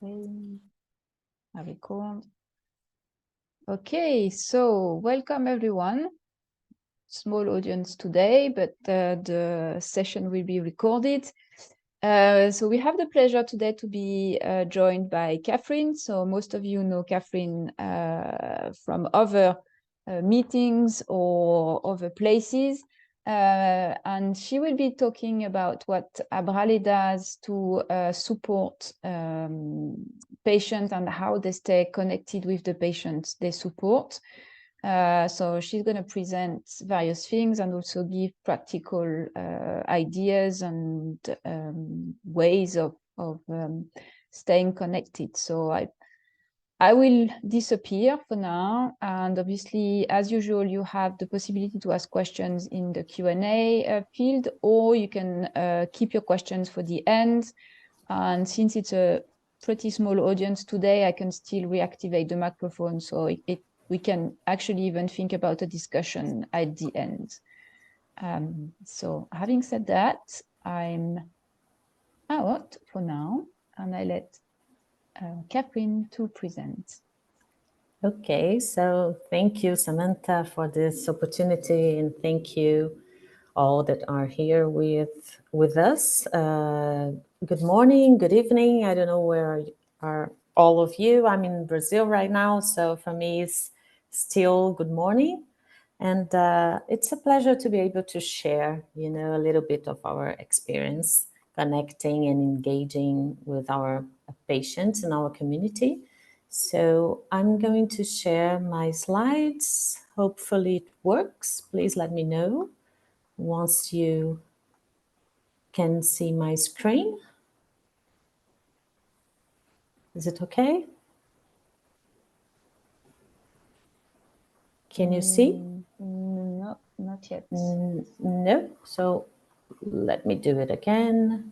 I record. Okay, so welcome everyone. Small audience today, but the session will be recorded. So we have the pleasure today to be joined by Catherine. So most of you know Catherine from other meetings or other places. And she will be talking about what Abrale does to support patients and how they stay connected with the patients they support. So she's going to present various things and also give practical ideas and ways of staying connected. So I will disappear for now, and obviously, as usual, you have the possibility to ask questions in the Q&A field, or you can keep your questions for the end. And since it's a pretty small audience today, I can still reactivate the microphone, so we can actually even think about a discussion at the end. So having said that, I'm out for now, and I let Catherine to present. Okay, so thank you, Samantha, for this opportunity, and thank you all that are here with us. Good morning, good evening. I don't know where are all of you. I'm in Brazil right now, so for me it's still good morning. And it's a pleasure to be able to share, a little bit of our experience connecting and engaging with our patients in our community. So I'm going to share my slides. Hopefully it works. Please let me know once you can see my screen. Is it okay? Can you see? No, not yet. No. So let me do it again.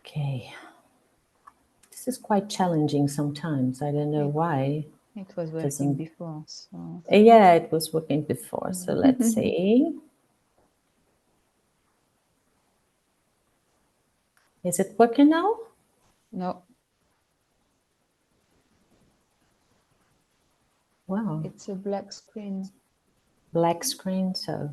Okay. This is quite challenging sometimes. I don't know why. It was working before. So. Yeah, it was working before. So let's see. Is it working now? No. Wow. It's a black screen. Black screen, so.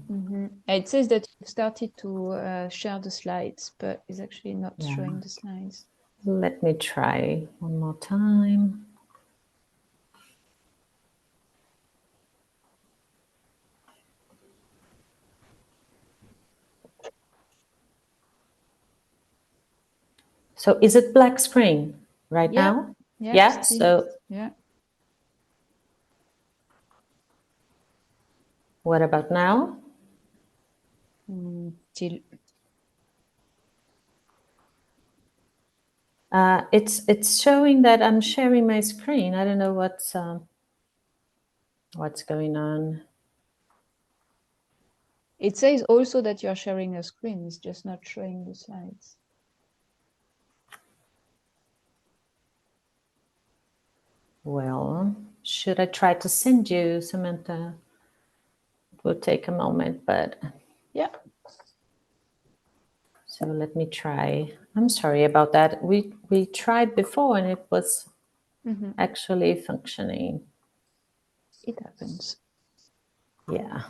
It says that you've started to share the slides, but it's actually not showing the slides. Let me try one more time. So is it black screen right now? Yeah. So yeah. What about now? Still. It's showing that I'm sharing my screen. I don't know what's going on. It says also that you're sharing a screen. It's just not showing the slides. Well, should I try to send you, Samantha? It will take a moment, but yeah. So let me try. I'm sorry about that. We tried before and it was actually functioning. It happens. Yeah.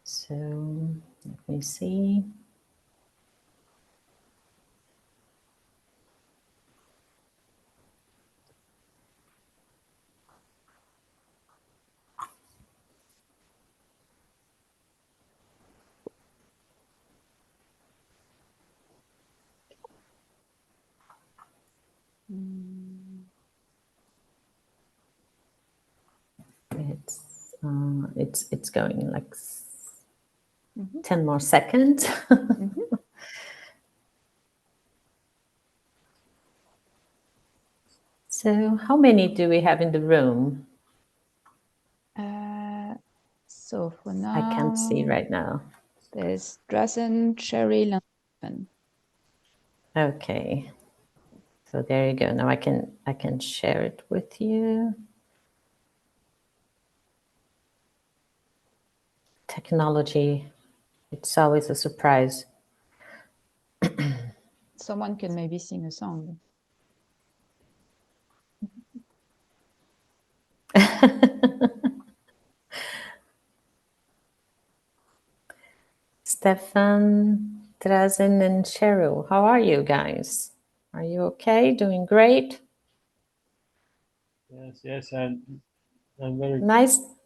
So let me see. It's going like 10 more seconds. So how many do we have in the room? So for now, I can't see right now. There's Drazen, Cheryl, and Okay. So there you go. Now I can share it with you. technology, it's always a surprise. Someone can maybe sing a song. Stefan, Drazen, and Cheryl, how are you guys? Are you okay? Doing great? Yes, I'm very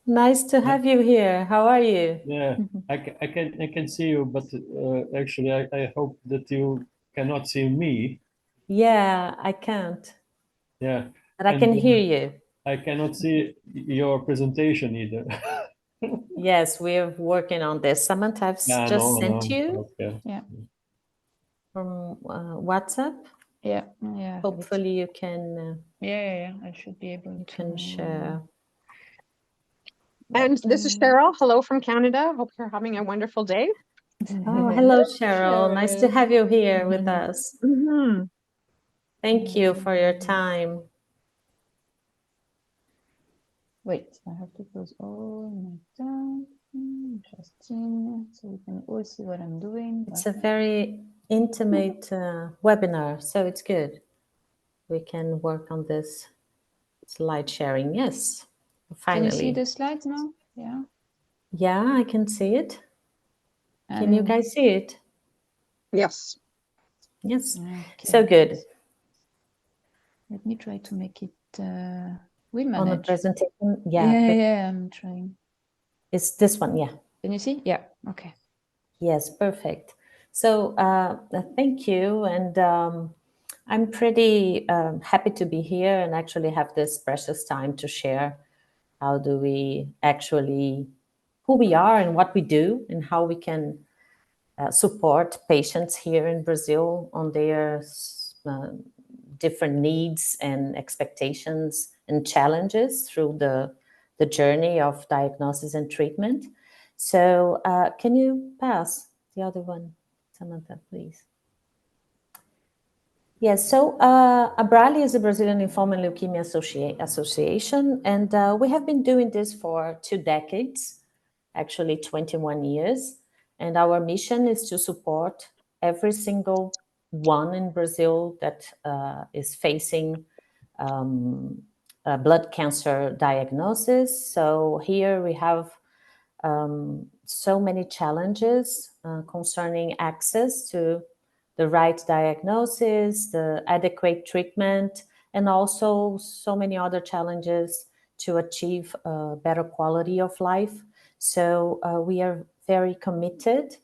nice to have you here. How are you? yeah. I can see you, but actually, I hope that you cannot see me. Yeah, I can't. Yeah, But I can hear you. I cannot see your presentation either. Yes, we're working on this. Samantha, I've just sent you Okay. Yeah. from WhatsApp. Yeah. Hopefully you can. Yeah. I should be able to. Can share. And this is Cheryl. Hello from Canada. Hope you're having a wonderful day. Oh, hello, Cheryl. Nice to have you here with us. Mm-hmm. Thank you for your time. Wait, I have to close all my tabs. Justin, so we can all see what I'm doing. It's a very intimate webinar, so it's good. We can work on this slide sharing. Yes, finally. Can you see the slides now? Yeah. Yeah, I can see it. Can you guys see it? Yes. Yes. Okay. So good. Let me try to make it. We manage. On the presentation, Yeah, I'm trying. It's this one, yeah. Can you see? Yeah. Okay. Yes, perfect. So thank you, and I'm pretty happy to be here and actually have this precious time to share how do we actually, who we are and what we do and how we can support patients here in Brazil on their different needs and expectations and challenges through the journey of diagnosis and treatment. So can you pass the other one, Samantha, please? Yes, so ABRALI is a Brazilian Lymphoma and Leukemia Association, and we have been doing this for 2 decades, actually 21 years. And our mission is to support every single one in Brazil that is facing a blood cancer diagnosis. So here we have so many challenges concerning access to the right diagnosis, the adequate treatment, and also so many other challenges to achieve a better quality of life. So we are very committed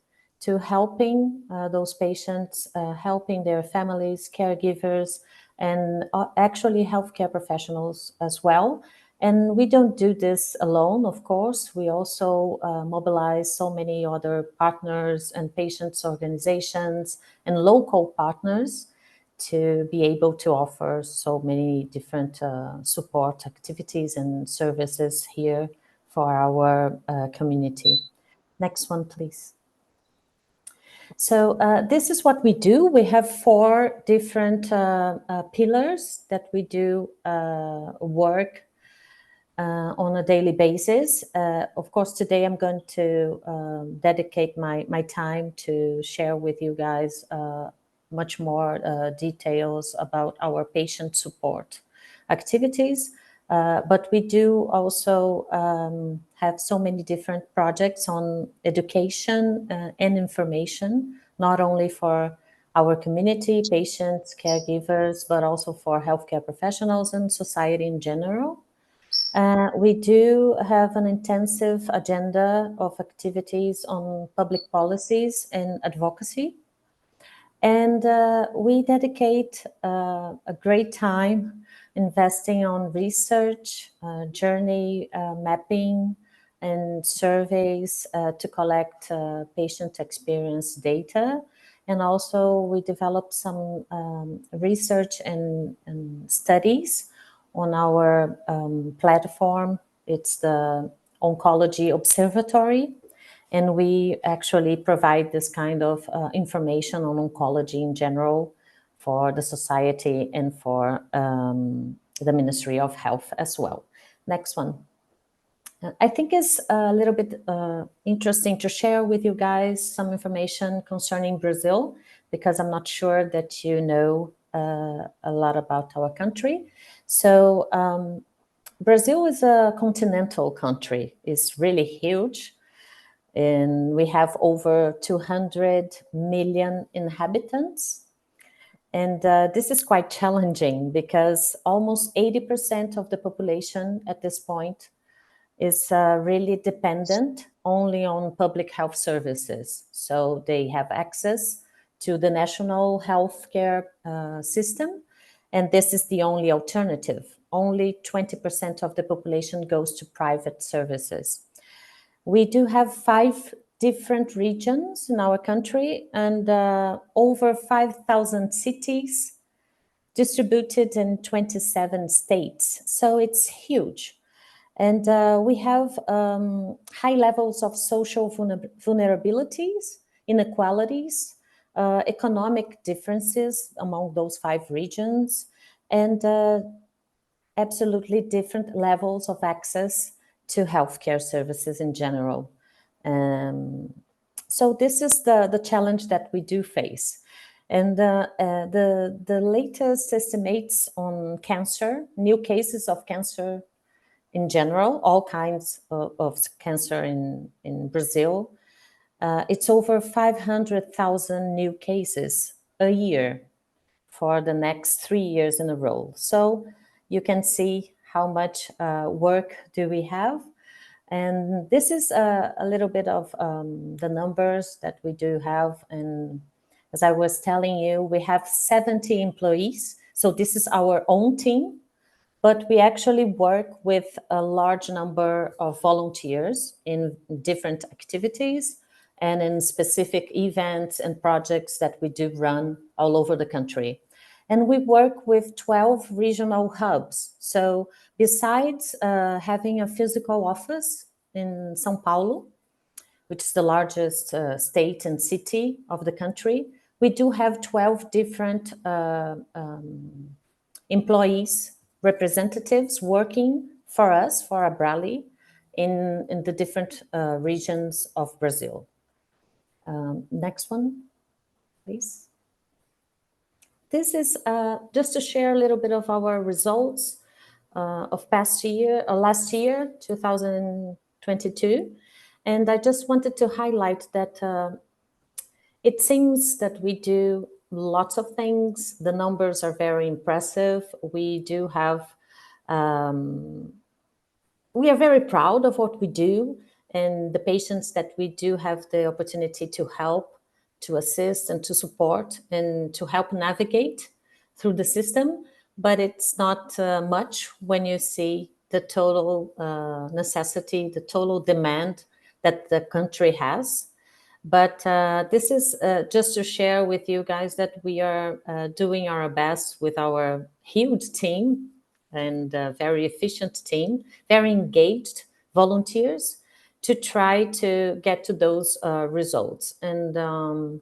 to helping those patients, helping their families, caregivers, and actually healthcare professionals as well. And we don't do this alone, of course. We also mobilize so many other partners and patients' organizations and local partners to be able to offer so many different support activities and services here for our community. Next one, please. So this is what we do. We have 4 different pillars that we do work on a daily basis. Of course, today I'm going to dedicate my time to share with you guys much more details about our patient support activities. But we do also have so many different projects on education and information, not only for our community, patients, caregivers, but also for healthcare professionals and society in general. We do have an intensive agenda of activities on public policies and advocacy. And we dedicate a great time investing on research, journey mapping, and surveys to collect patient experience data. And also we develop some research and studies on our platform. It's the Oncology Observatory. And we actually provide this kind of information on oncology in general for the society and for the Ministry of Health as well. Next one. I think it's a little bit interesting to share with you guys some information concerning Brazil, because I'm not sure that you know a lot about our country. So Brazil is a continental country. It's really huge. And we have over 200 million inhabitants. And this is quite challenging because almost 80% of the population at this point is really dependent only on public health services. So they have access to the national healthcare system, and this is the only alternative. Only 20% of the population goes to private services. We do have 5 different regions in our country and over 5,000 cities distributed in 27 states. So it's huge. And we have high levels of social vulnerabilities, inequalities, economic differences among those 5 regions, and absolutely different levels of access to healthcare services in general. So this is the challenge that we do face. And the latest estimates on cancer, new cases of cancer in general, all kinds of cancer in Brazil, it's over 500,000 new cases a year for the next 3 years in a row. So you can see how much work do we have. And this is a little bit of the numbers that we do have. And as I was telling you, we have 70 employees. So this is our own team, but we actually work with a large number of volunteers in different activities and in specific events and projects that we do run all over the country. And we work with 12 regional hubs. So besides having a physical office in São Paulo, which is the largest state and city of the country, we do have 12 different employees, representatives working for us, for Abrali, in the different regions of Brazil. Next one, please. This is just to share a little bit of our results of last year, 2022. And I just wanted to highlight that it seems that we do lots of things. The numbers are very impressive. We do have, we are very proud of what we do and the patients that we do have the opportunity to help, to assist and to support and to help navigate through the system. But it's not much when you see the total necessity, the total demand that the country has. But this is just to share with you guys that we are doing our best with our huge team and very efficient team, very engaged volunteers to try to get to those results. And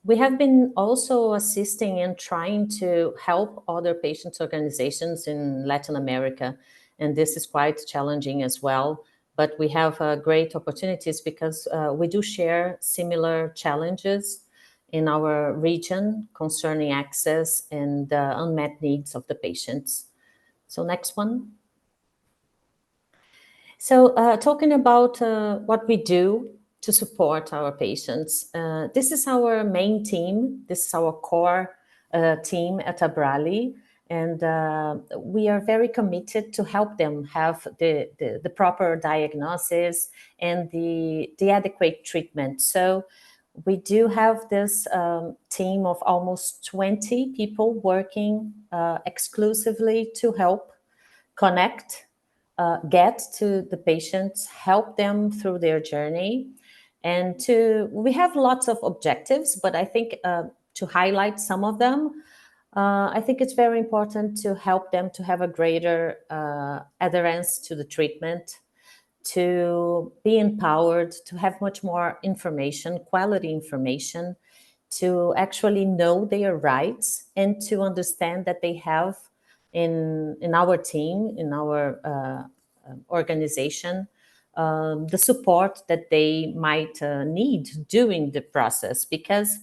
we have been also assisting and trying to help other patients' organizations in Latin America. And this is quite challenging as well. But we have great opportunities because we do share similar challenges in our region concerning access and unmet needs of the patients. So next one. So talking about what we do to support our patients. This is our main team. This is our core team at Abrali. And we are very committed to help them have the proper diagnosis and the adequate treatment. So we do have this team of almost 20 people working exclusively to help connect, get to the patients, help them through their journey. And we have lots of objectives, but I think to highlight some of them, I think it's very important to help them to have a greater adherence to the treatment, to be empowered, to have much more information, quality information, to actually know their rights and to understand that they have in our team, in our organization, the support that they might need during the process. Because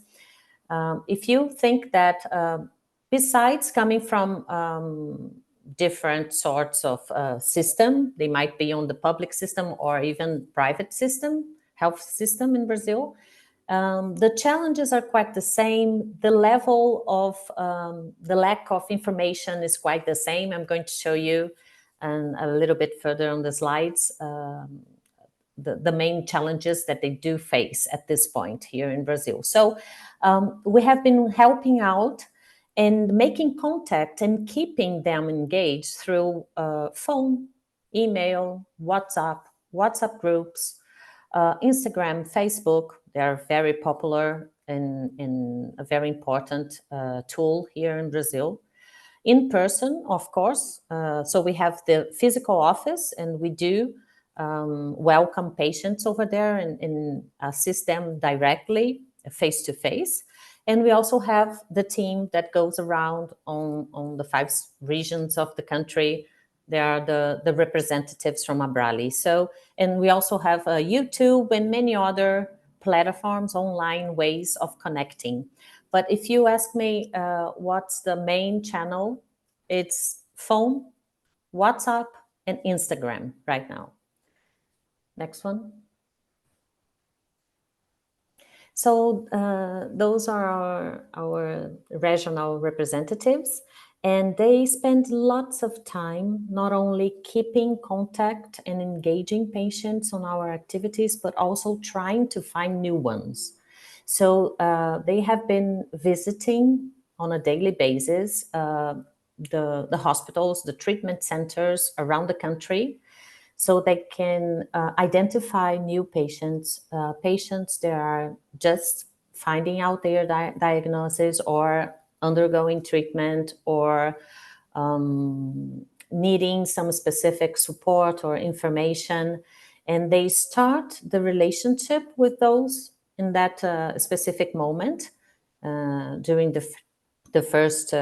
if you think that besides coming from different sorts of system, they might be on the public system or even private system, health system in Brazil, the challenges are quite the same. The level of the lack of information is quite the same. I'm going to show you a little bit further on the slides the main challenges that they do face at this point here in Brazil. So we have been helping out and making contact and keeping them engaged through phone, email, WhatsApp groups, Instagram, Facebook. They are very popular and a very important tool here in Brazil. In person, of course. So we have the physical office, and we do welcome patients over there and assist them directly, face to face. And we also have the team that goes around on the 5 regions of the country. They are the representatives from Abrali. So, and we also have YouTube and many other platforms, online ways of connecting. But if you ask me what's the main channel, it's phone, WhatsApp, and Instagram right now. Next one. So those are our regional representatives, and they spend lots of time not only keeping contact and engaging patients on our activities, but also trying to find new ones. So they have been visiting on a daily basis the hospitals, the treatment centers around the country, so they can identify new patients, patients that are just finding out their diagnosis or undergoing treatment or needing some specific support or information. And they start the relationship with those in that specific moment during the first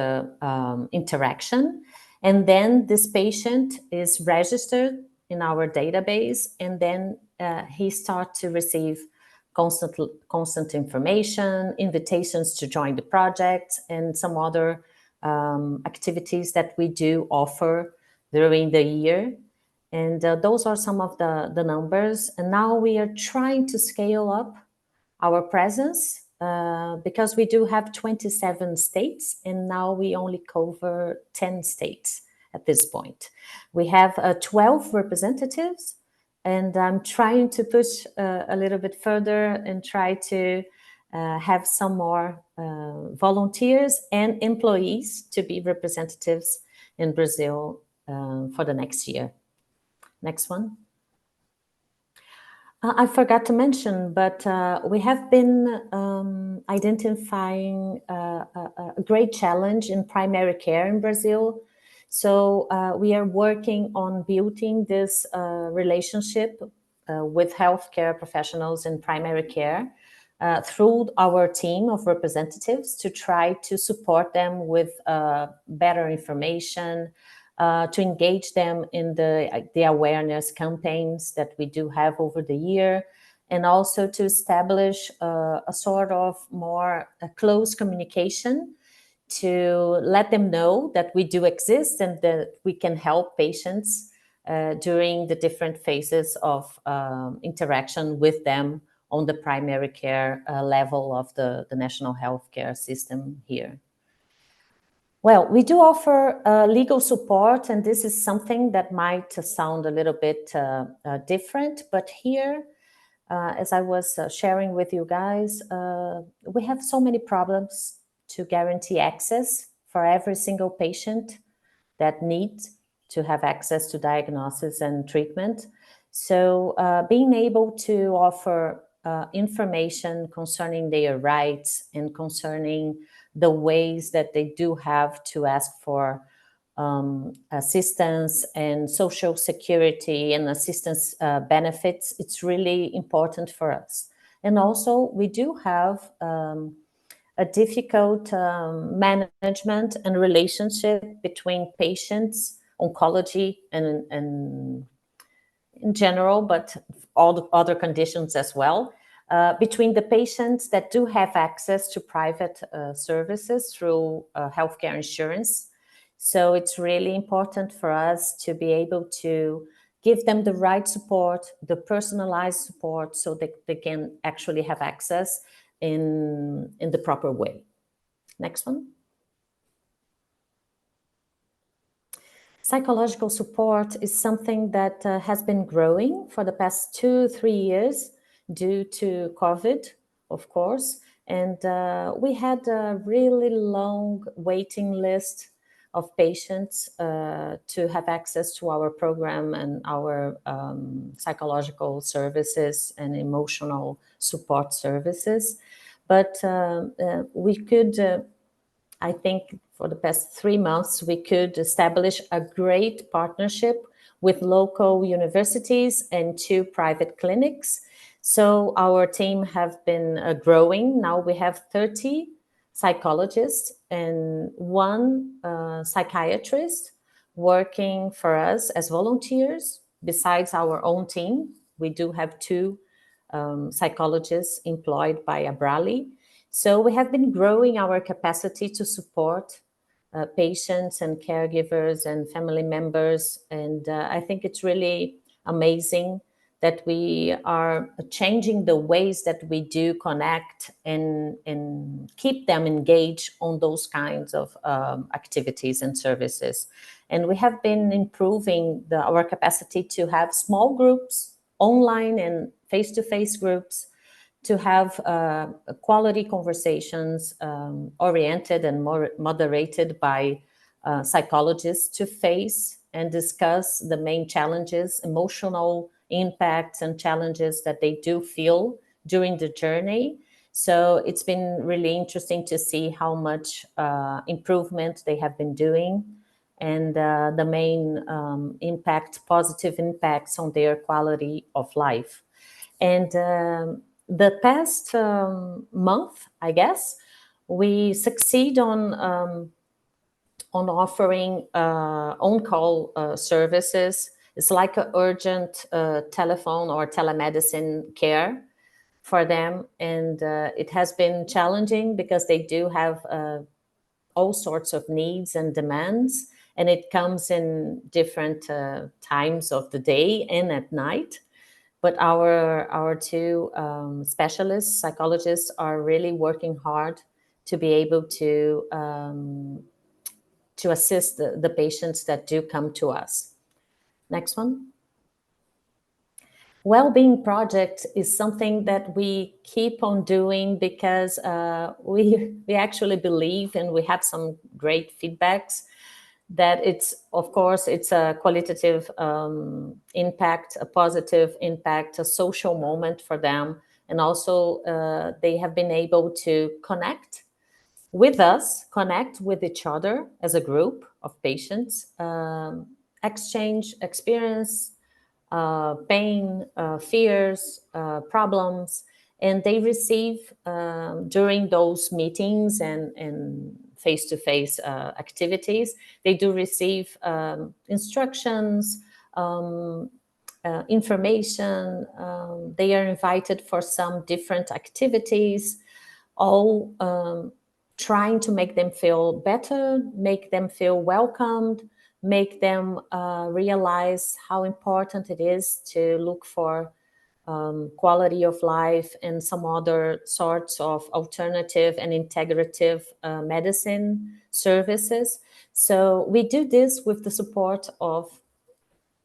interaction. And then this patient is registered in our database, and then he starts to receive constant information, invitations to join the project, and some other activities that we do offer during the year. And those are some of the numbers. And now we are trying to scale up our presence because we do have 27 states, and now we only cover 10 states at this point. We have 12 representatives, and I'm trying to push a little bit further and try to have some more volunteers and employees to be representatives in Brazil for the next year. Next one. I forgot to mention, but we have been identifying a great challenge in primary care in Brazil. So we are working on building this relationship with healthcare professionals in primary care through our team of representatives to try to support them with better information, to engage them in the awareness campaigns that we do have over the year, and also to establish a sort of more close communication to let them know that we do exist and that we can help patients during the different phases of interaction with them on the primary care level of the national healthcare system here. Well, we do offer legal support, and this is something that might sound a little bit different, but here, as I was sharing with you guys, we have so many problems to guarantee access for every single patient that needs to have access to diagnosis and treatment. So being able to offer information concerning their rights and concerning the ways that they do have to ask for assistance and social security and assistance benefits, it's really important for us. And also, we do have a difficult management and relationship between patients, oncology, and in general, but all the other conditions as well, between the patients that do have access to private services through healthcare insurance. So it's really important for us to be able to give them the right support, the personalized support, so that they can actually have access in the proper way. Next one. Psychological support is something that has been growing for the past 2-3 years due to COVID, of course. And we had a really long waiting list of patients to have access to our program and our psychological services and emotional support services. But we could, I think for the past 3 months, we could establish a great partnership with local universities and 2 private clinics. So our team have been growing. Now we have 30 psychologists and 1 psychiatrist working for us as volunteers. Besides our own team, we do have 2 psychologists employed by Abrali. So we have been growing our capacity to support patients and caregivers and family members. And I think it's really amazing that we are changing the ways that we do connect and keep them engaged on those kinds of activities and services. And we have been improving our capacity to have small groups, online and face-to-face groups, to have quality conversations oriented and more moderated by psychologists to face and discuss the main challenges, emotional impacts and challenges that they do feel during the journey. So it's been really interesting to see how much improvement they have been doing and the main positive impacts on their quality of life. And the past month, I guess, we succeed on offering on-call services. It's like an urgent telephone or telemedicine care for them. And it has been challenging because they do have all sorts of needs and demands. And it comes in different times of the day and at night. But our 2 specialists, psychologists, are really working hard to be able to assist the patients that do come to us. Next one. Well-being project is something that we keep on doing because we actually believe, and we have some great feedbacks, that it's a qualitative impact, a positive impact, a social moment for them. And also they have been able to connect with us, connect with each other as a group of patients, exchange experience, pain, fears, problems, and they receive during those meetings and face-to-face activities, they do receive instructions, information. They are invited for some different activities, all trying to make them feel better, make them feel welcomed, make them realize how important it is to look for quality of life and some other sorts of alternative and integrative medicine services. So we do this with the support of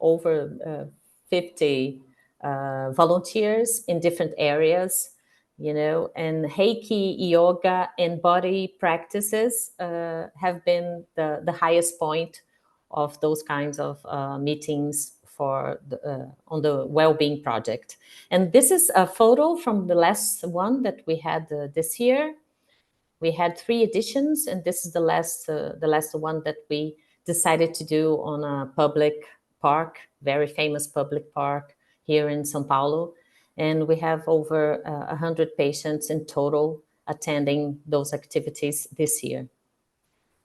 over 50 volunteers in different areas, and Reiki, yoga, and body practices have been the highest point of those kinds of meetings for on the well-being project. And this is a photo from the last one that we had this year. We had 3 editions, and this is the last one that we decided to do on a public park, very famous public park here in São Paulo. And we have over 100 patients in total attending those activities this year.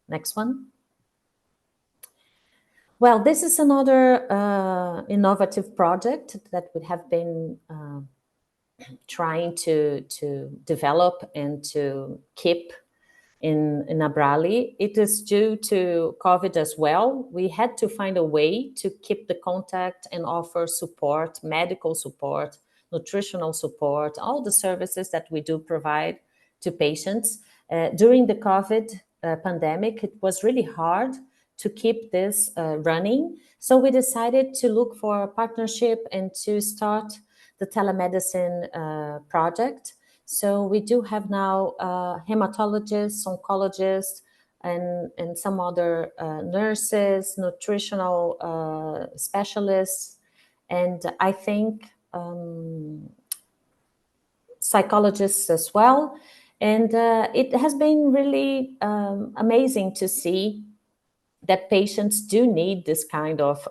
Next one. Well, this is another innovative project that we have been trying to develop and to keep in Abrali. It is due to COVID as well. We had to find a way to keep the contact and offer support, medical support, nutritional support, all the services that we do provide to patients. During the COVID pandemic, it was really hard to keep this running. So we decided to look for a partnership and to start the telemedicine project. So we do have now hematologists, oncologists, and some other nurses, nutritional specialists, and I think psychologists as well. And it has been really amazing to see that patients do need this kind of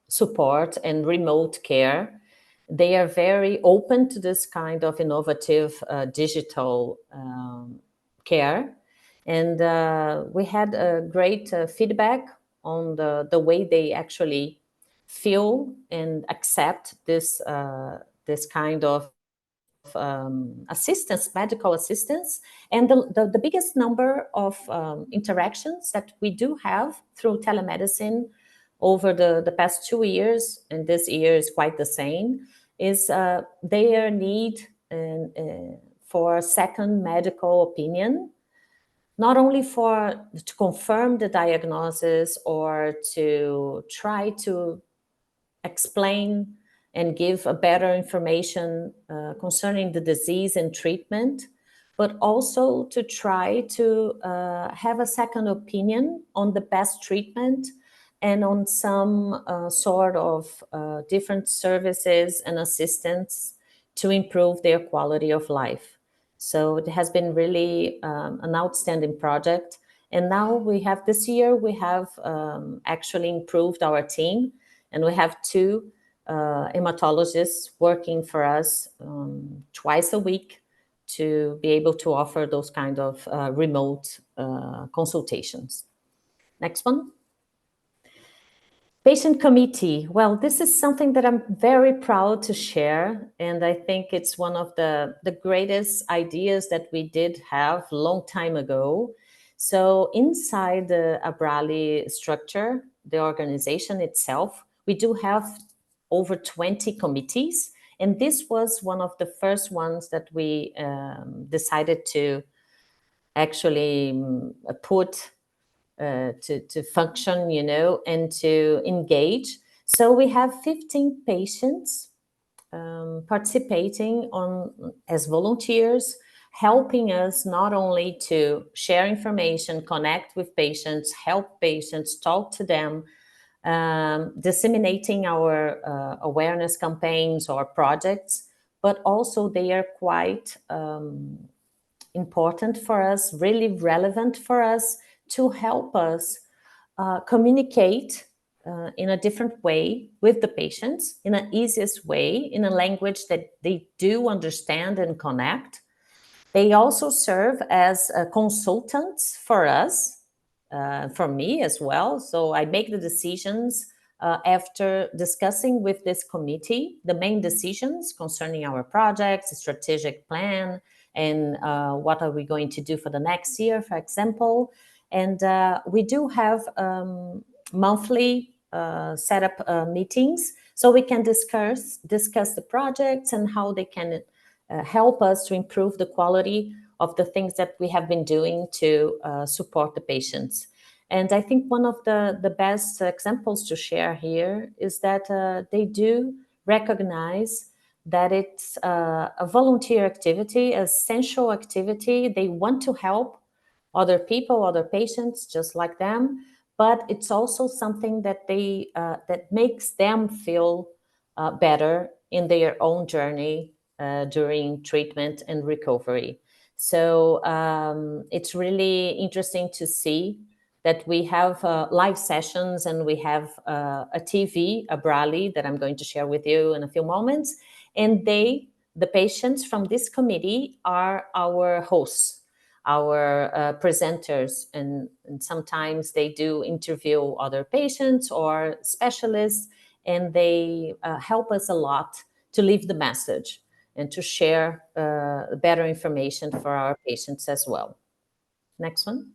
support and remote care. They are very open to this kind of innovative digital care. And we had a great feedback on the way they actually feel and accept this kind of assistance, medical assistance. And the biggest number of interactions that we do have through telemedicine over the past 2 years, and this year is quite the same, is their need for a second medical opinion, not only to confirm the diagnosis or to try to explain and give a better information concerning the disease and treatment, but also to try to have a second opinion on the best treatment and on some sort of different services and assistance to improve their quality of life. So it has been really an outstanding project. And now we have, this year, we have actually improved our team, and we have 2 hematologists working for us twice a week to be able to offer those kind of remote consultations. Next one. Patient committee. Well, this is something that I'm very proud to share, and I think it's one of the greatest ideas that we did have a long time ago. So inside the Abrali structure, the organization itself, we do have over 20 committees, and this was one of the first ones that we decided to actually put to function, you know, and to engage. So we have 15 patients participating as volunteers, helping us not only to share information, connect with patients, help patients, talk to them, disseminating our awareness campaigns or projects, but also they are quite important for us, really relevant for us, to help us communicate in a different way with the patients, in an easiest way, in a language that they do understand and connect. They also serve as consultants for us, for me as well. So I make the decisions after discussing with this committee, the main decisions concerning our projects, the strategic plan, and what are we going to do for the next year, for example. And we do have monthly setup meetings, so we can discuss the projects and how they can help us to improve the quality of the things that we have been doing to support the patients. And I think one of the best examples to share here is that they do recognize that it's a volunteer activity, essential activity. They want to help other people, other patients, just like them, but it's also something that they that makes them feel better in their own journey during treatment and recovery. So it's really interesting to see that we have live sessions, and we have a TV, Abrali, that I'm going to share with you in a few moments. And the patients from this committee are our hosts. our presenters, and sometimes they do interview other patients or specialists, and they help us a lot to leave the message and to share better information for our patients as well. Next one.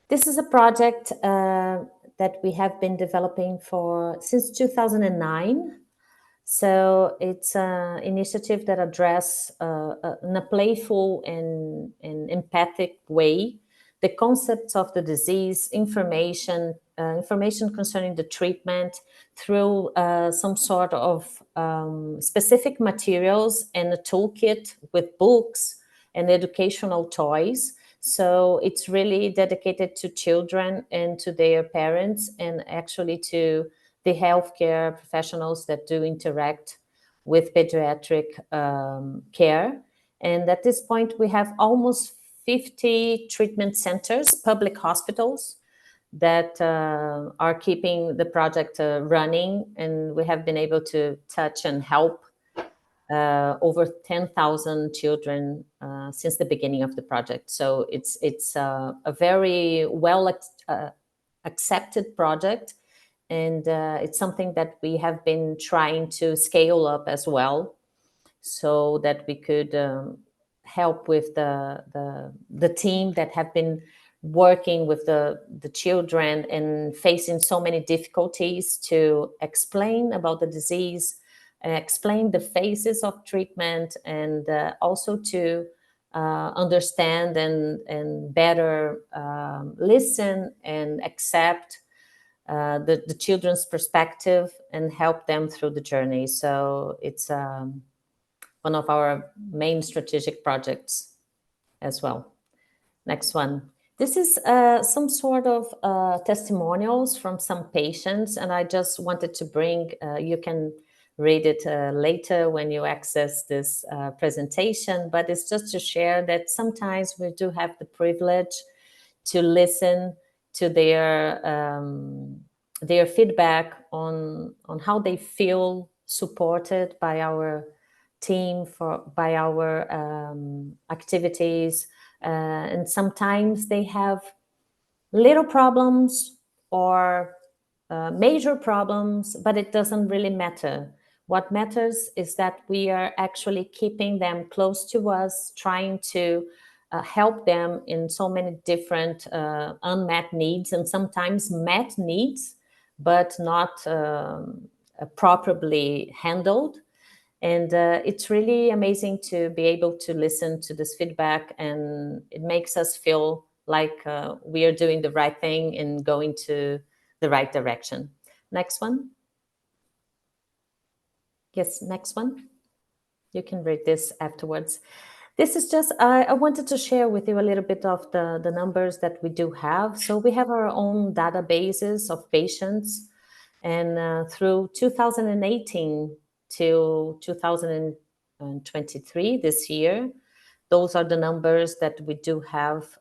This is a project that we have been developing since 2009. So it's an initiative that addresses in a playful and empathic way the concepts of the disease, information concerning the treatment through some sort of specific materials and a toolkit with books and educational toys. So it's really dedicated to children and to their parents, and actually to the healthcare professionals that do interact with pediatric care. And at this point, we have almost 50 treatment centers, public hospitals, that are keeping the project running. And we have been able to touch and help over 10,000 children since the beginning of the project. So it's a very well accepted project. And it's something that we have been trying to scale up as well, so that we could help with the team that have been working with the children and facing so many difficulties to explain about the disease, explain the phases of treatment, and also to understand and better listen and accept the children's perspective and help them through the journey. So it's one of our main strategic projects as well. Next one. This is some sort of testimonials from some patients, and I just wanted to bring, you can read it later when you access this presentation, but it's just to share that sometimes we do have the privilege to listen to their feedback on how they feel supported by our team, by our activities, and sometimes they have little problems or major problems, but it doesn't really matter. What matters is that we are actually keeping them close to us, trying to help them in so many different unmet needs, and sometimes met needs, but not properly handled. And it's really amazing to be able to listen to this feedback, and it makes us feel like we are doing the right thing and going to the right direction. Next one. Yes, next one. You can read this afterwards. This is just, I wanted to share with you a little bit of the numbers that we do have. So we have our own databases of patients, and through 2018 till 2023, this year, those are the numbers that we do have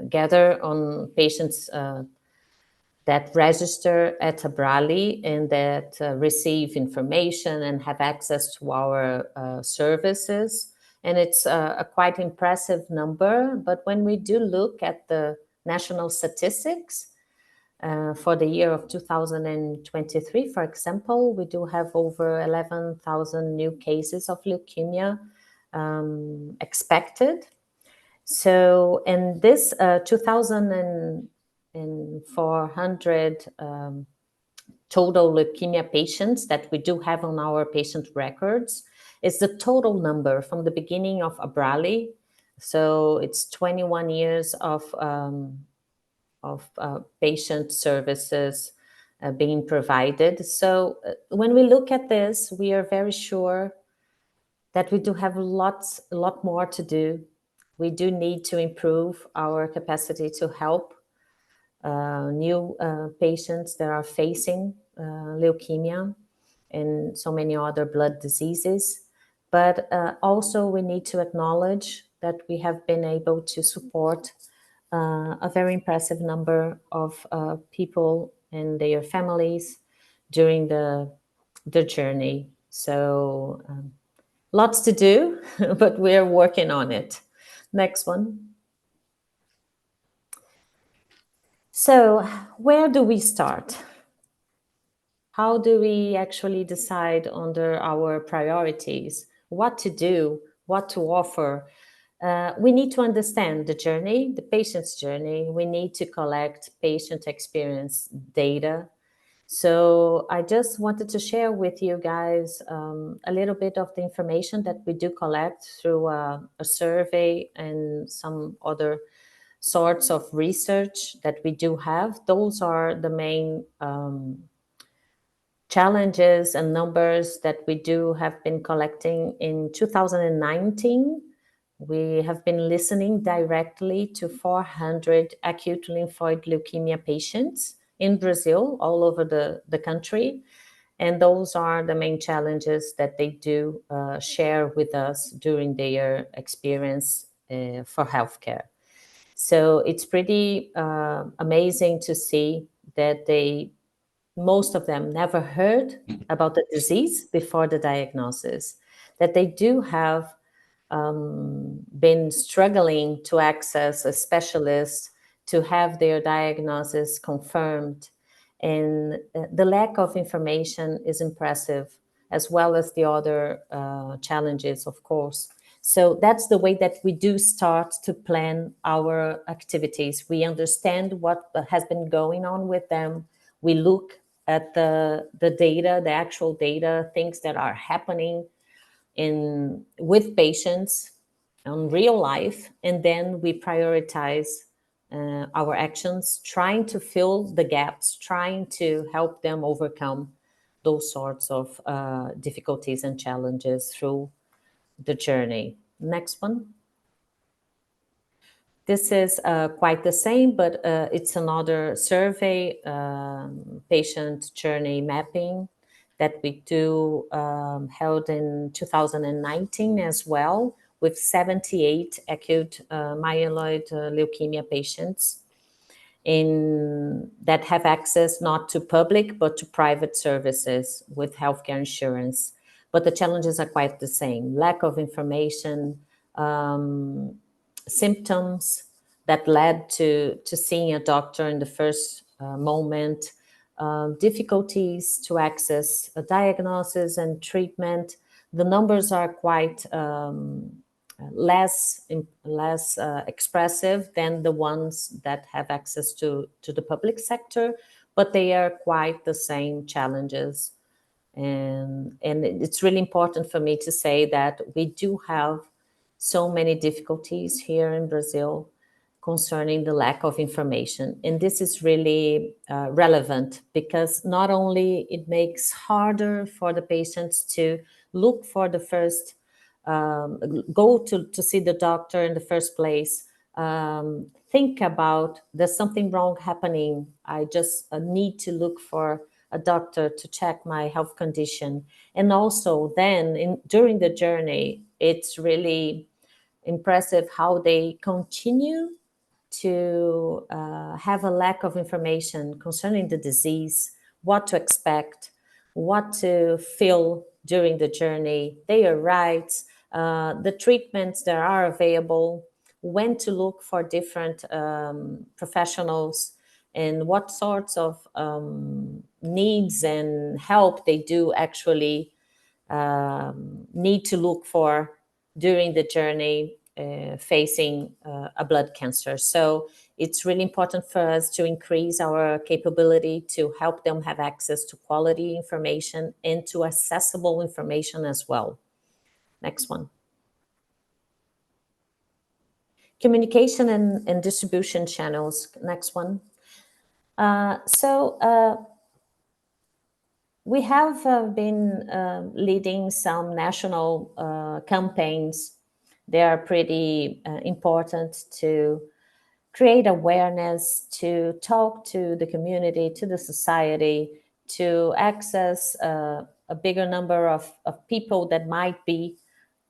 gather on patients that register at Abrali and that receive information and have access to our services. And it's a quite impressive number. But when we do look at the national statistics for the year of 2023, for example, we do have over 11,000 new cases of leukemia expected. So, and this 2,400 total leukemia patients that we do have on our patient records is the total number from the beginning of Abrali. So it's 21 years of patient services being provided. So when we look at this, we are very sure that we do have a lot more to do. We do need to improve our capacity to help new patients that are facing leukemia and so many other blood diseases. But also we need to acknowledge that we have been able to support a very impressive number of people and their families during the journey. So Lots to do, but we're working on it. Next one. So where do we start? How do we actually decide under our priorities, what to do, what to offer? We need to understand the journey, the patient's journey. We need to collect patient experience data. So I just wanted to share with you guys a little bit of the information that we do collect through a survey and some other sorts of research that we do have. Those are the main challenges and numbers that we do have been collecting. In 2019, we have been listening directly to 400 acute lymphoid leukemia patients in Brazil, all over the country. And those are the main challenges that they do share with us during their experience for healthcare. So it's pretty amazing to see that most of them never heard about the disease before the diagnosis, that they do have been struggling to access a specialist to have their diagnosis confirmed. And the lack of information is impressive, as well as the other challenges, of course. So that's the way that we do start to plan our activities. We understand what has been going on with them. We look at the data, the actual data, things that are happening with patients on real life, and then we prioritize our actions, trying to fill the gaps, trying to help them overcome those sorts of difficulties and challenges through the journey. Next one. This is quite the same, but it's another survey, patient journey mapping, that we do held in 2019 as well, with 78 acute myeloid leukemia patients that have access not to public but to private services with healthcare insurance. But the challenges are quite the same: lack of information, symptoms that led to seeing a doctor in the first moment, difficulties to access a diagnosis and treatment. The numbers are quite less expressive than the ones that have access to the public sector, but they are quite the same challenges. And it's really important for me to say that we do have so many difficulties here in Brazil concerning the lack of information. And this is really relevant, because not only it makes harder for the patients to look for the first, go to see the doctor in the first place, think about there's something wrong happening, I just need to look for a doctor to check my health condition. And also then during the journey, it's really impressive how they continue to have a lack of information concerning the disease, what to expect, what to feel during the journey, their rights, the treatments that are available, when to look for different professionals, and what sorts of needs and help they do actually need to look for during the journey facing a blood cancer. So it's really important for us to increase our capability to help them have access to quality information and to accessible information as well. Next one. Communication and distribution channels. Next one. We have been leading some national campaigns. They are pretty important to create awareness, to talk to the community, to the society, to access a bigger number of people that might be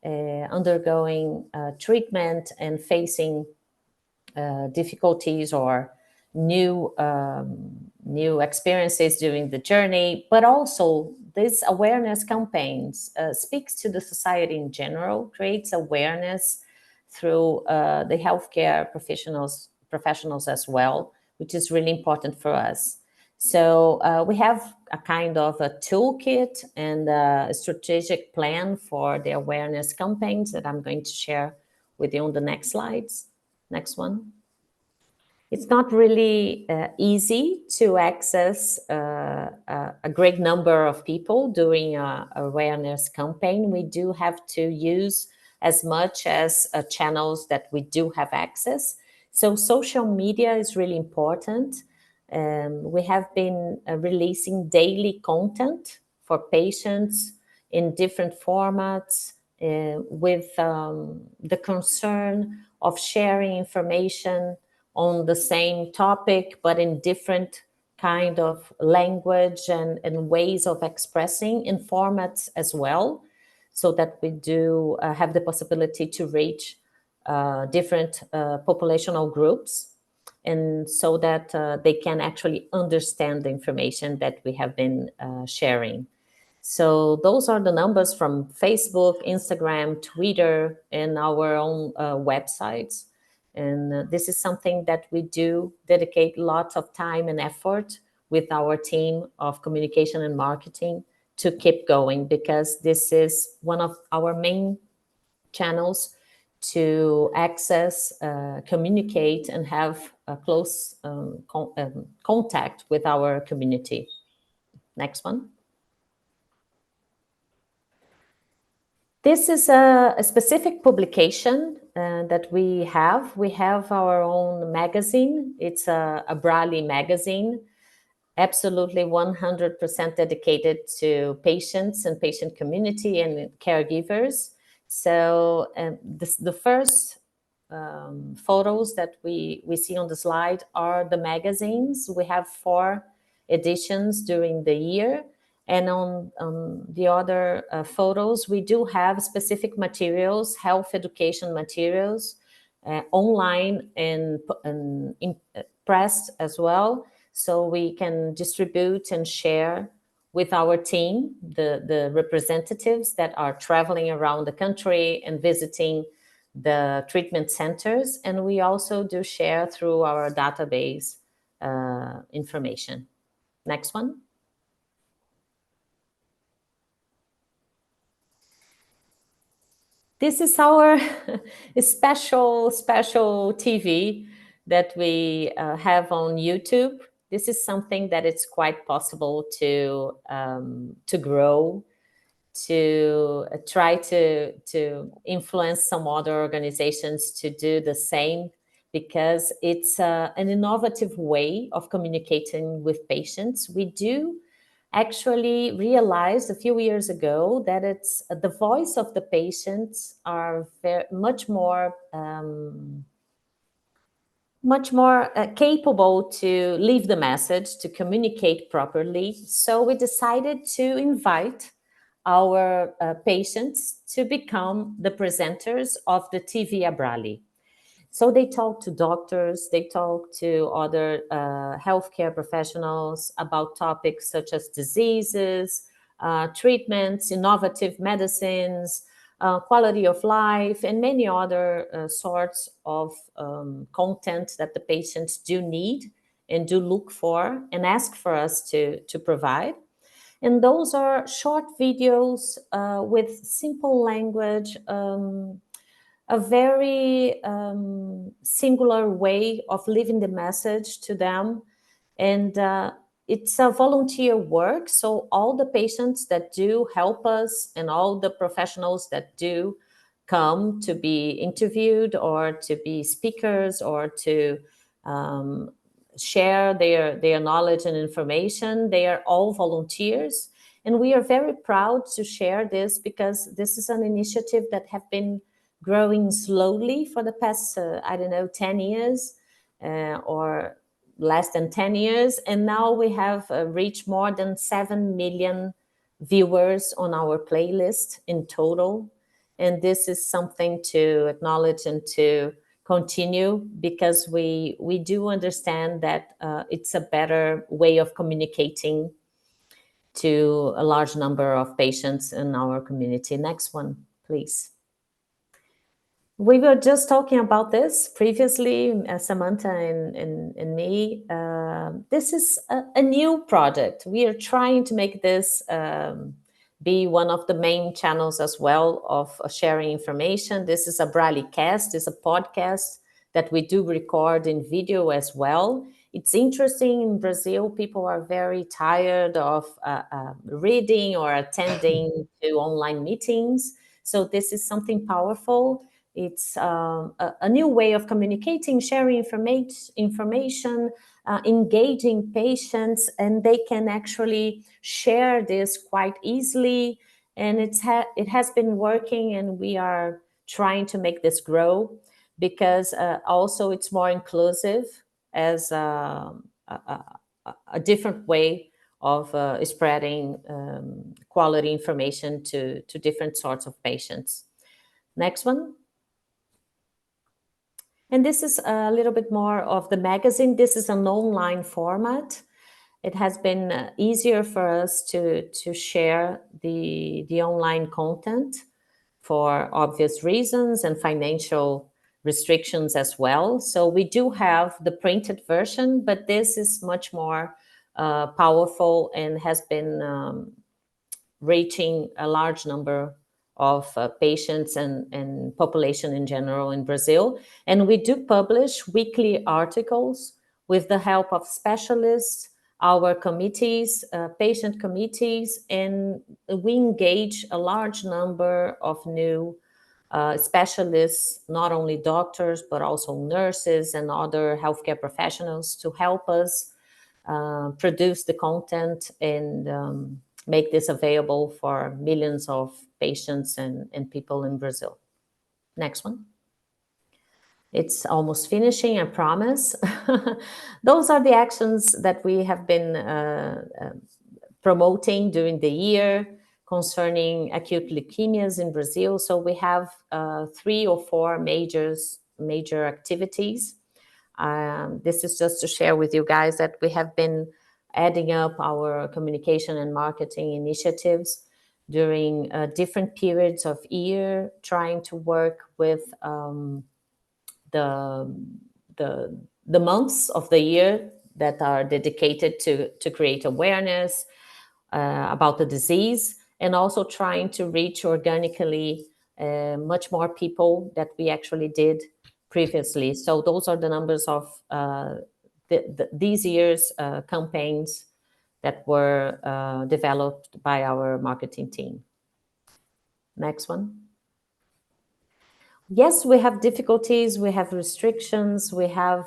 undergoing treatment and facing difficulties or new new experiences during the journey, but also these awareness campaigns speaks to the society in general, creates awareness through the healthcare professionals as well, which is really important for us. So we have a kind of a toolkit and a strategic plan for the awareness campaigns that I'm going to share with you on the next slides. Next one. It's not really easy to access a great number of people during an awareness campaign. We do have to use as much as channels that we do have access. So social media is really important. We have been releasing daily content for patients in different formats with the concern of sharing information on the same topic, but in different kind of language and ways of expressing in formats as well, so that we do have the possibility to reach different populational groups, and so that they can actually understand the information that we have been sharing. So those are the numbers from Facebook, Instagram, Twitter, and our own websites. And this is something that we do dedicate lots of time and effort with our team of communication and marketing to keep going, because this is one of our main channels to access, communicate, and have a close contact with our community. Next one. This is a specific publication that we have. We have our own magazine. It's a Abrali magazine, absolutely 100% dedicated to patients and patient community and caregivers. So the first photos that we see on the slide are the magazines. We have 4 editions during the year. And on the other photos, we do have specific materials, health education materials, online and pressed as well. So we can distribute and share with our team, the representatives that are traveling around the country and visiting the treatment centers. And we also do share through our database information. Next one. This is our special TV that we have on YouTube. This is something that it's quite possible to grow, to try to influence some other organizations to do the same, because it's an innovative way of communicating with patients. We do actually realized a few years ago that it's the voice of the patients are much more capable to leave the message, to communicate properly. So we decided to invite our patients to become the presenters of the TV Abrali. So they talk to doctors, they talk to other healthcare professionals about topics such as diseases, treatments, innovative medicines, quality of life, and many other sorts of content that the patients do need and do look for and ask for us to provide. And those are short videos with simple language, a very singular way of leaving the message to them. And it's a volunteer work. So all the patients that do help us and all the professionals that do come to be interviewed or to be speakers or to share their knowledge and information, they are all volunteers. And we are very proud to share this, because this is an initiative that have been growing slowly for the past, 10 years or less than 10 years. And now we have reached more than 7 million viewers on our playlist in total. And this is something to acknowledge and to continue, because we do understand that it's a better way of communicating to a large number of patients in our community. Next one, please. We were just talking about this previously, Samantha and me. This is a new project. We are trying to make this be one of the main channels as well of sharing information. This is a Braille-cast, it's a podcast that we do record in video as well. It's interesting, in Brazil, people are very tired of reading or attending to online meetings. So this is something powerful. It's a new way of communicating, sharing information, engaging patients, and they can actually share this quite easily. And it has been working, and we are trying to make this grow, because also it's more inclusive as a different way of spreading quality information to different sorts of patients. Next one. And this is a little bit more of the magazine. This is an online format. It has been easier for us to share the online content for obvious reasons and financial restrictions as well. So we do have the printed version, but this is much more powerful and has been reaching a large number of patients and population in general in Brazil. And we do publish weekly articles with the help of specialists, our committees, patient committees, and we engage a large number of new specialists, not only doctors, but also nurses and other healthcare professionals to help us produce the content and make this available for millions of patients and people in Brazil. Next one. It's almost finishing, I promise. Those are the actions that we have been promoting during the year concerning acute leukemias in Brazil. So we have 3 or 4 major activities. This is just to share with you guys that we have been adding up our communication and marketing initiatives during different periods of year, trying to work with the months of the year that are dedicated to create awareness about the disease, and also trying to reach organically much more people that we actually did previously. So those are the numbers of these year's campaigns that were developed by our marketing team. Next one. Yes, we have difficulties, we have restrictions, we have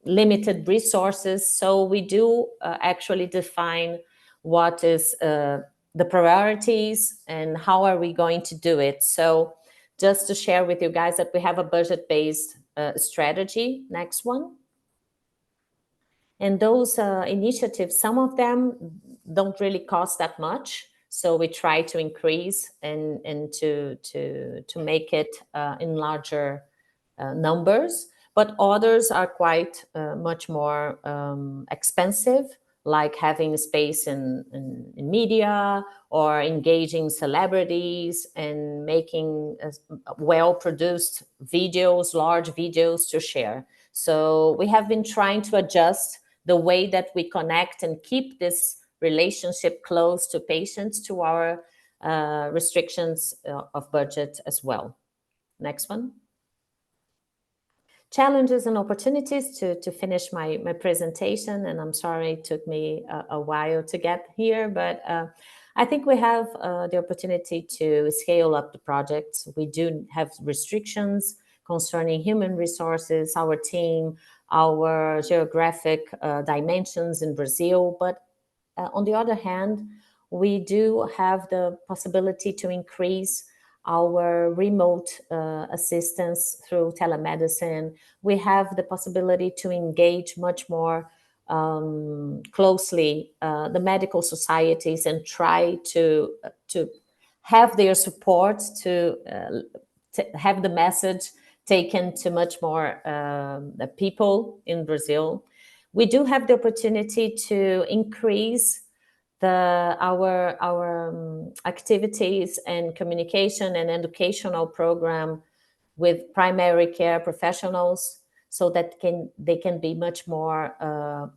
limited resources. So we do actually define what is the priorities and how are we going to do it. So just to share with you guys that we have a budget-based strategy. Next one. And those initiatives, some of them don't really cost that much. So we try to increase and to make it in larger numbers. But others are quite much more expensive, like having space in media or engaging celebrities and making well-produced videos, large videos to share. So we have been trying to adjust the way that we connect and keep this relationship close to patients to our restrictions of budget as well. Next one. Challenges and opportunities to finish my presentation, and I'm sorry it took me a while to get here, but I think we have the opportunity to scale up the projects. We do have restrictions concerning human resources, our team, our geographic dimensions in Brazil, but on the other hand, we do have the possibility to increase our remote assistance through telemedicine. We have the possibility to engage much more closely the medical societies and try to have their support to have the message taken to much more people in Brazil. We do have the opportunity to increase our activities and communication and educational program with primary care professionals, so that they can be much more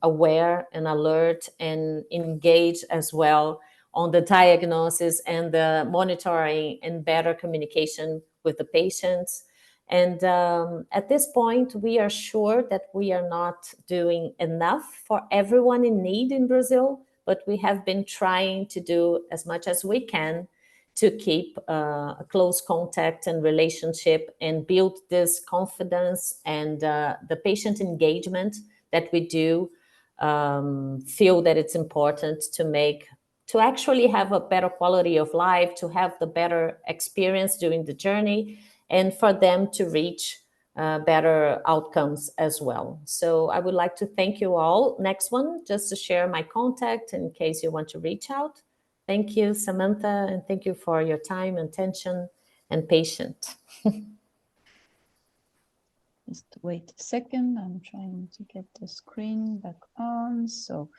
aware and alert and engage as well on the diagnosis and the monitoring and better communication with the patients. And at this point, we are sure that we are not doing enough for everyone in need in Brazil, but we have been trying to do as much as we can to keep a close contact and relationship and build this confidence and the patient engagement that we do feel that it's important to actually have a better quality of life, to have the better experience during the journey, and for them to reach better outcomes as well. So I would like to thank you all. Next one, just to share my contact in case you want to reach out. Thank you, Samantha, and thank you for your time, attention, and patience. Just wait a second. I'm trying to get the screen back on. So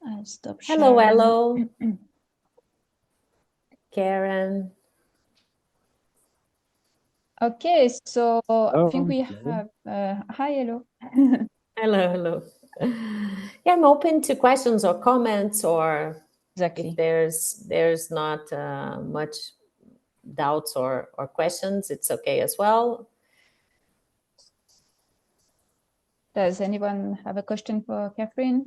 I'll stop sharing. Hello. Karen. Okay, so I think we hello. have, hi, hello. Hello. Yeah, I'm open to questions or comments, or Exactly. if there's not much doubts or questions, it's okay as well. Does anyone have a question for Catherine?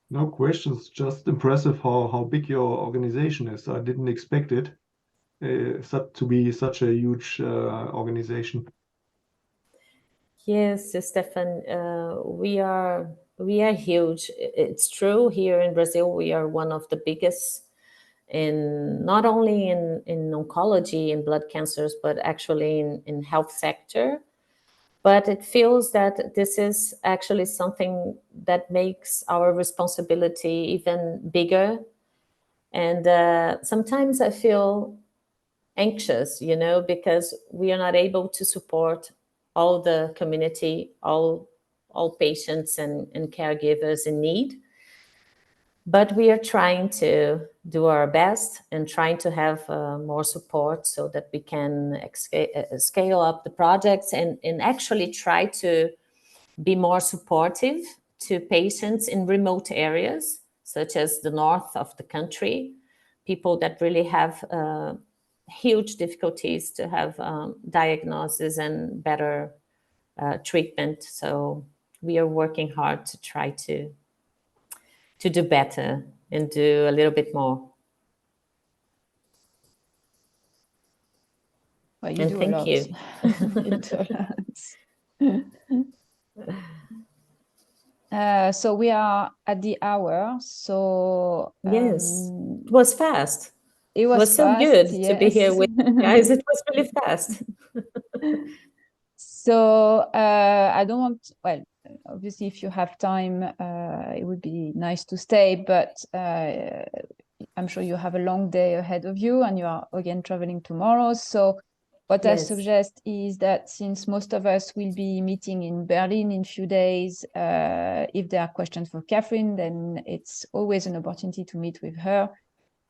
No questions, just impressive how big your organization is. I didn't expect it to be such a huge organization. Yes, Stefan, we are huge. It's true, here in Brazil, we are one of the biggest in not only in oncology and blood cancers, but actually in health sector. But it feels that this is actually something that makes our responsibility even bigger. And sometimes I feel anxious, because we are not able to support all the community, all patients and caregivers in need. But we are trying to do our best and trying to have more support so that we can scale up the projects and actually try to be more supportive to patients in remote areas, such as the north of the country, people that really have huge difficulties to have diagnosis and better treatment. So we are working hard to try to do better and do a little bit more. Well, you And do thank a lot. you. You do a lot. So we are at the hour. So Yes, it was fast. It was so fast, good yes. to be here with you guys. It was really fast. So I don't want, well, obviously, if you have time, it would be nice to stay, but I'm sure you have a long day ahead of you and you are again traveling tomorrow. So what I Yes. suggest is that since most of us will be meeting in Berlin in a few days, if there are questions for Catherine, then it's always an opportunity to meet with her.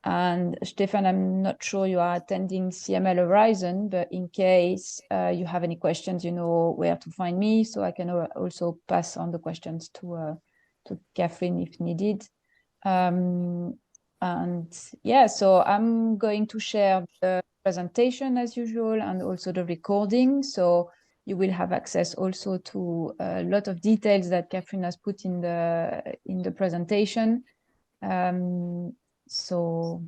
And Stefan, I'm not sure you are attending CML Horizon, but in case you have any questions, you know where to find me. So I can also pass on the questions to Catherine if needed. And yeah, so I'm going to share the presentation as usual and also the recording. So you will have access also to a lot of details that Catherine has put in the presentation. So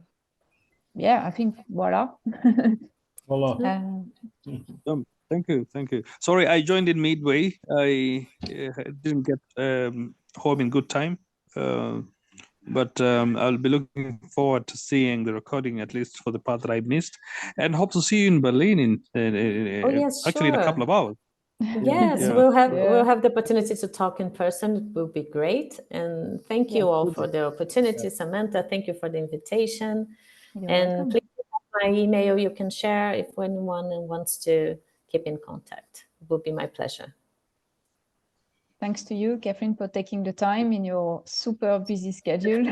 yeah, I think voila. Voila. Thank you. Sorry, I joined in midway. I didn't get home in good time. But I'll be looking forward to seeing the recording, at least for the part that I missed, and hope to see you in Berlin yes, actually in a couple of hours. Yes, Yeah. we'll have the opportunity to talk in person. It will be great. And thank you all for the opportunity. Samantha, thank you for the invitation. You're and welcome. please my email you can share if anyone wants to keep in contact. It would be my pleasure. Thanks to you, Catherine, for taking the time in your super busy schedule.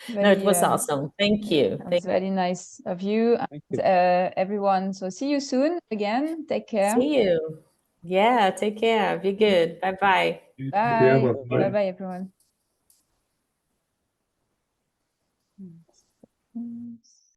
No, it was awesome. Thank you. It was very nice of you. Thank And, you. everyone. So see you soon again. Take care. See you. Yeah, take care. Be good. Bye-bye. Bye. Bye-bye. Bye-bye, everyone.